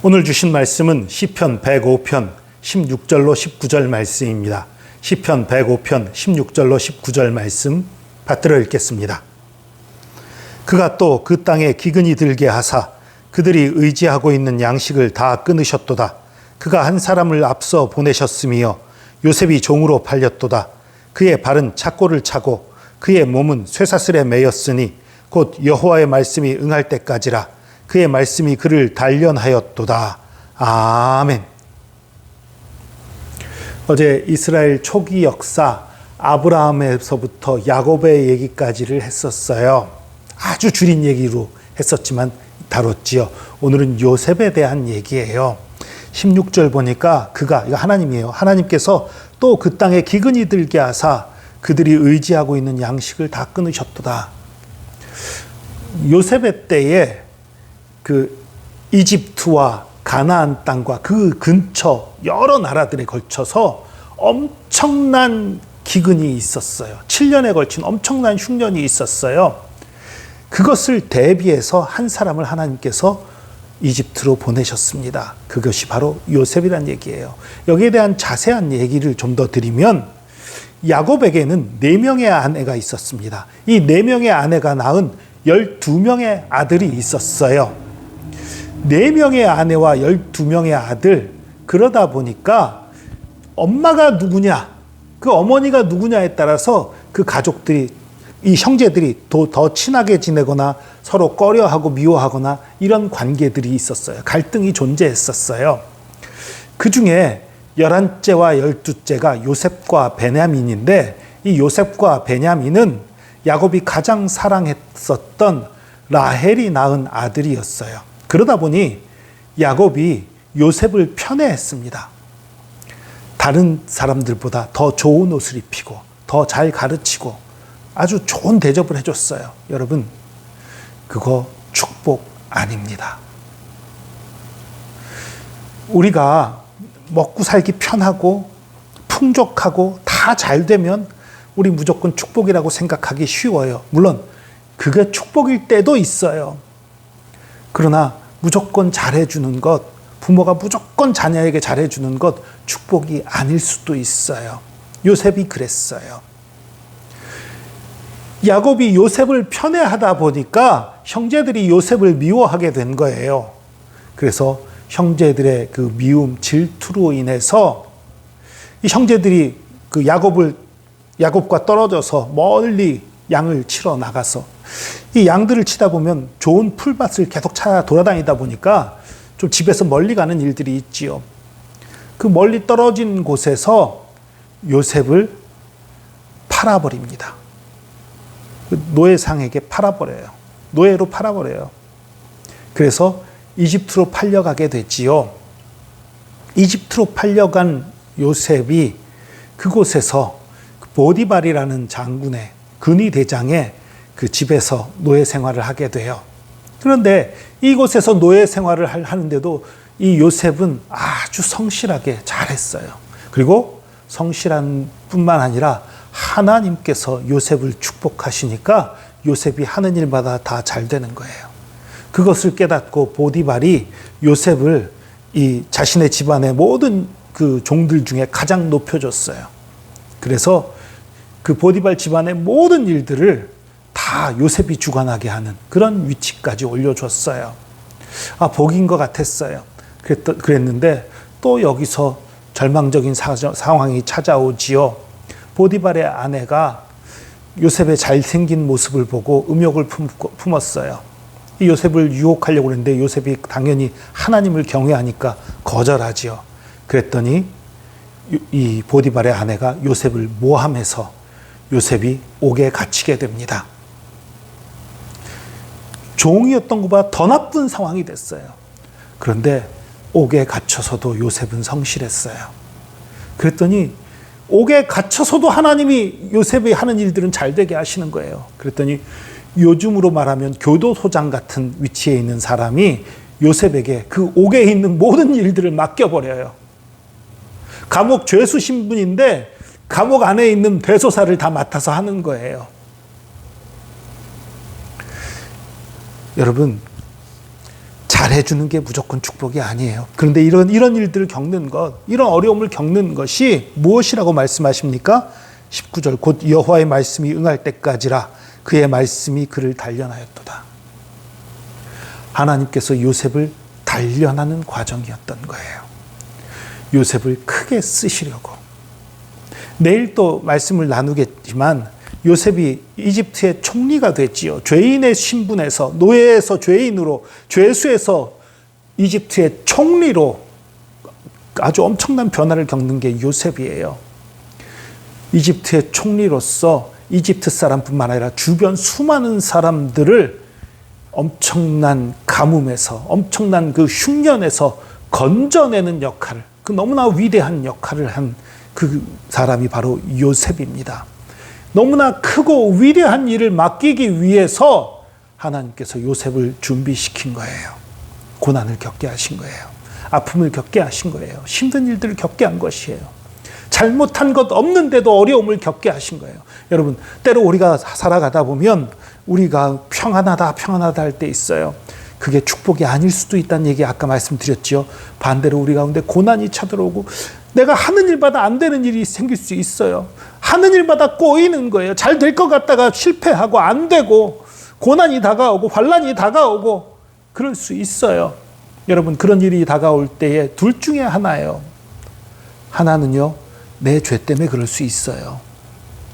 오늘 주신 말씀은 시편 105편 16절로 19절 말씀입니다. 시편 105편 16절로 19절 말씀 받들어 읽겠습니다. 그가 또 그 땅에 기근이 들게 하사 그들이 의지하고 있는 양식을 다 끊으셨도다. 그가 한 사람을 앞서 보내셨으며 요셉이 종으로 팔렸도다. 그의 발은 착고를 차고 그의 몸은 쇠사슬에 매였으니 곧 여호와의 말씀이 응할 때까지라. 그의 말씀이 그를 단련하였도다. 아멘. 어제 이스라엘 초기 역사 아브라함에서부터 야곱의 얘기까지를 했었어요. 아주 줄인 얘기로 했었지만 다뤘지요. 오늘은 요셉에 대한 얘기예요. 16절 보니까 그가, 이거 하나님이에요. 하나님께서 또 그 땅에 기근이 들게 하사 그들이 의지하고 있는 양식을 다 끊으셨도다. 요셉의 때에 그 이집트와 가나안 땅과 그 근처 여러 나라들에 걸쳐서 엄청난 기근이 있었어요. 7년에 걸친 엄청난 흉년이 있었어요. 그것을 대비해서 한 사람을 하나님께서 이집트로 보내셨습니다. 그것이 바로 요셉이란 얘기예요. 여기에 대한 자세한 얘기를 좀 더 드리면 야곱에게는 4명의 아내가 있었습니다. 이 4명의 아내가 낳은 12명의 아들이 있었어요. 4명의 아내와 12명의 아들, 그러다 보니까 엄마가 누구냐, 그 어머니가 누구냐에 따라서 그 가족들이, 이 형제들이 더 친하게 지내거나 서로 꺼려하고 미워하거나 이런 관계들이 있었어요. 갈등이 존재했었어요. 그 중에 11째와 12째가 요셉과 베냐민인데, 이 요셉과 베냐민은 야곱이 가장 사랑했었던 라헬이 낳은 아들이었어요. 그러다 보니 야곱이 요셉을 편애했습니다. 다른 사람들보다 더 좋은 옷을 입히고 더 잘 가르치고 아주 좋은 대접을 해줬어요. 여러분, 그거 축복 아닙니다. 우리가 먹고 살기 편하고 풍족하고 다 잘 되면 우리 무조건 축복이라고 생각하기 쉬워요. 물론 그게 축복일 때도 있어요. 그러나 무조건 잘해주는 것, 부모가 무조건 자녀에게 잘해주는 것 축복이 아닐 수도 있어요. 요셉이 그랬어요. 야곱이 요셉을 편애하다 보니까 형제들이 요셉을 미워하게 된 거예요. 그래서 형제들의 그 미움, 질투로 인해서 이 형제들이 그 야곱과 떨어져서 멀리 양을 치러 나가서, 이 양들을 치다 보면 좋은 풀밭을 계속 찾아 돌아다니다 보니까 좀 집에서 멀리 가는 일들이 있지요. 그 멀리 떨어진 곳에서 요셉을 팔아버립니다. 노예상에게 팔아버려요. 노예로 팔아버려요. 그래서 이집트로 팔려가게 됐지요. 이집트로 팔려간 요셉이 그곳에서 보디발이라는 장군의 근위 대장의 그 집에서 노예 생활을 하게 돼요. 그런데 이곳에서 노예 생활을 하는데도 이 요셉은 아주 성실하게 잘했어요. 그리고 성실한 뿐만 아니라 하나님께서 요셉을 축복하시니까 요셉이 하는 일마다 다 잘 되는 거예요. 그것을 깨닫고 보디발이 요셉을 이 자신의 집안의 모든 그 종들 중에 가장 높여줬어요. 그래서 그 보디발 집안의 모든 일들을 다 요셉이 주관하게 하는 그런 위치까지 올려줬어요. 복인 것 같았어요. 그랬는데 또 여기서 절망적인 상황이 찾아오지요. 보디발의 아내가 요셉의 잘생긴 모습을 보고 음욕을 품었어요. 이 요셉을 유혹하려고 했는데 요셉이 당연히 하나님을 경외하니까 거절하지요. 그랬더니 이 보디발의 아내가 요셉을 모함해서 요셉이 옥에 갇히게 됩니다. 종이었던 것보다 더 나쁜 상황이 됐어요. 그런데 옥에 갇혀서도 요셉은 성실했어요. 그랬더니 옥에 갇혀서도 하나님이 요셉이 하는 일들은 잘 되게 하시는 거예요. 그랬더니 요즘으로 말하면 교도소장 같은 위치에 있는 사람이 요셉에게 그 옥에 있는 모든 일들을 맡겨버려요. 감옥 죄수 신분인데 감옥 안에 있는 대소사를 다 맡아서 하는 거예요. 여러분, 잘해주는 게 무조건 축복이 아니에요. 그런데 이런 일들을 겪는 것, 이런 어려움을 겪는 것이 무엇이라고 말씀하십니까? 19절, 곧 여호와의 말씀이 응할 때까지라 그의 말씀이 그를 단련하였도다. 하나님께서 요셉을 단련하는 과정이었던 거예요. 요셉을 크게 쓰시려고. 내일 또 말씀을 나누겠지만 요셉이 이집트의 총리가 됐지요. 죄인의 신분에서, 노예에서 죄인으로, 죄수에서 이집트의 총리로 아주 엄청난 변화를 겪는 게 요셉이에요. 이집트의 총리로서 이집트 사람뿐만 아니라 주변 수많은 사람들을 엄청난 가뭄에서, 엄청난 그 흉년에서 건져내는 역할을, 그 너무나 위대한 역할을 한 그 사람이 바로 요셉입니다. 너무나 크고 위대한 일을 맡기기 위해서 하나님께서 요셉을 준비시킨 거예요. 고난을 겪게 하신 거예요. 아픔을 겪게 하신 거예요. 힘든 일들을 겪게 한 것이에요. 잘못한 것 없는데도 어려움을 겪게 하신 거예요. 여러분, 때로 우리가 살아가다 보면 우리가 평안하다 할 때 있어요. 그게 축복이 아닐 수도 있다는 얘기 아까 말씀드렸죠. 반대로 우리 가운데 고난이 쳐들어오고 내가 하는 일마다 안 되는 일이 생길 수 있어요. 하는 일마다 꼬이는 거예요. 잘 될 것 같다가 실패하고 안 되고 고난이 다가오고 환난이 다가오고 그럴 수 있어요. 여러분, 그런 일이 다가올 때에 둘 중에 하나예요. 하나는요, 내 죄 때문에 그럴 수 있어요.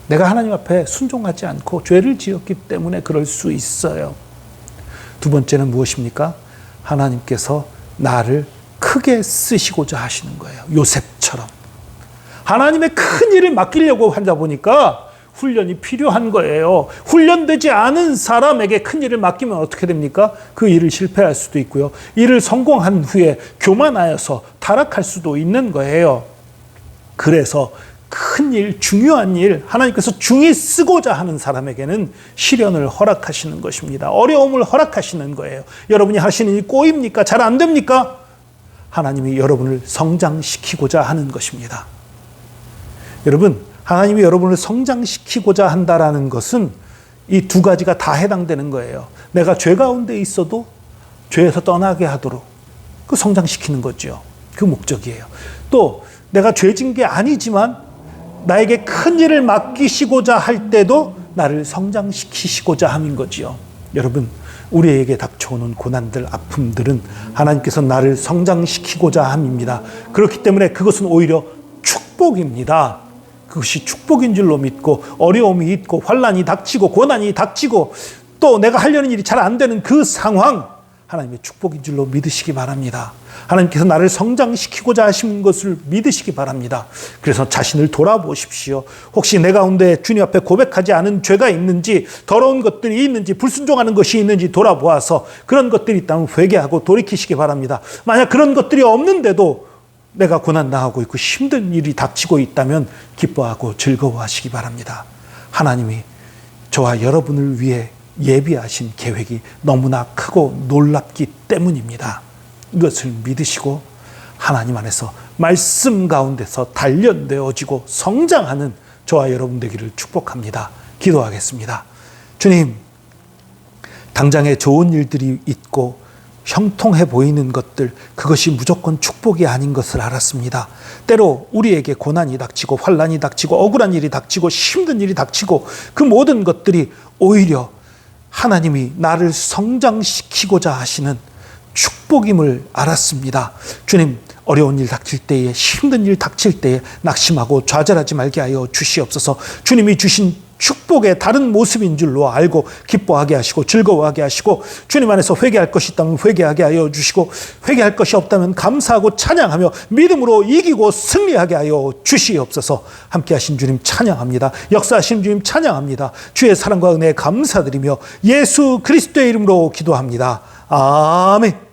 내가 하나님 앞에 순종하지 않고 죄를 지었기 때문에 그럴 수 있어요. 두 번째는 무엇입니까? 하나님께서 나를 크게 쓰시고자 하시는 거예요. 요셉처럼. 하나님의 큰 일을 맡기려고 하다 보니까 훈련이 필요한 거예요. 훈련되지 않은 사람에게 큰 일을 맡기면 어떻게 됩니까? 그 일을 실패할 수도 있고요. 일을 성공한 후에 교만하여서 타락할 수도 있는 거예요. 그래서 큰 일, 중요한 일, 하나님께서 중히 쓰고자 하는 사람에게는 시련을 허락하시는 것입니다. 어려움을 허락하시는 거예요. 여러분이 하시는 일 꼬입니까? 잘 안 됩니까? 하나님이 여러분을 성장시키고자 하는 것입니다. 여러분, 하나님이 여러분을 성장시키고자 한다라는 것은 이 두 가지가 다 해당되는 거예요. 내가 죄 가운데 있어도 죄에서 떠나게 하도록 그 성장시키는 거죠. 그 목적이에요. 또 내가 죄진 게 아니지만 나에게 큰 일을 맡기시고자 할 때도 나를 성장시키시고자 함인 거지요. 여러분, 우리에게 닥쳐오는 고난들, 아픔들은 하나님께서 나를 성장시키고자 함입니다. 그렇기 때문에 그것은 오히려 축복입니다. 그것이 축복인 줄로 믿고 어려움이 있고 환난이 닥치고 고난이 닥치고 또 내가 하려는 일이 잘 안 되는 그 상황, 하나님의 축복인 줄로 믿으시기 바랍니다. 하나님께서 나를 성장시키고자 하신 것을 믿으시기 바랍니다. 그래서 자신을 돌아보십시오. 혹시 내 가운데 주님 앞에 고백하지 않은 죄가 있는지, 더러운 것들이 있는지, 불순종하는 것이 있는지 돌아보아서 그런 것들이 있다면 회개하고 돌이키시기 바랍니다. 만약 그런 것들이 없는데도 내가 고난당하고 있고 힘든 일이 닥치고 있다면 기뻐하고 즐거워하시기 바랍니다. 하나님이 저와 여러분을 위해 예비하신 계획이 너무나 크고 놀랍기 때문입니다. 이것을 믿으시고 하나님 안에서 말씀 가운데서 단련되어지고 성장하는 저와 여러분 되기를 축복합니다. 기도하겠습니다. 주님, 당장에 좋은 일들이 있고 형통해 보이는 것들, 그것이 무조건 축복이 아닌 것을 알았습니다. 때로 우리에게 고난이 닥치고 환난이 닥치고 억울한 일이 닥치고 힘든 일이 닥치고 그 모든 것들이 오히려 하나님이 나를 성장시키고자 하시는 축복임을 알았습니다. 주님, 어려운 일 닥칠 때에, 힘든 일 닥칠 때에 낙심하고 좌절하지 말게 하여 주시옵소서. 주님이 주신 축복의 다른 모습인 줄로 알고 기뻐하게 하시고 즐거워하게 하시고, 주님 안에서 회개할 것이 있다면 회개하게 하여 주시고, 회개할 것이 없다면 감사하고 찬양하며 믿음으로 이기고 승리하게 하여 주시옵소서. 함께 하신 주님 찬양합니다. 역사하신 주님 찬양합니다. 주의 사랑과 은혜에 감사드리며 예수 그리스도의 이름으로 기도합니다. 아멘.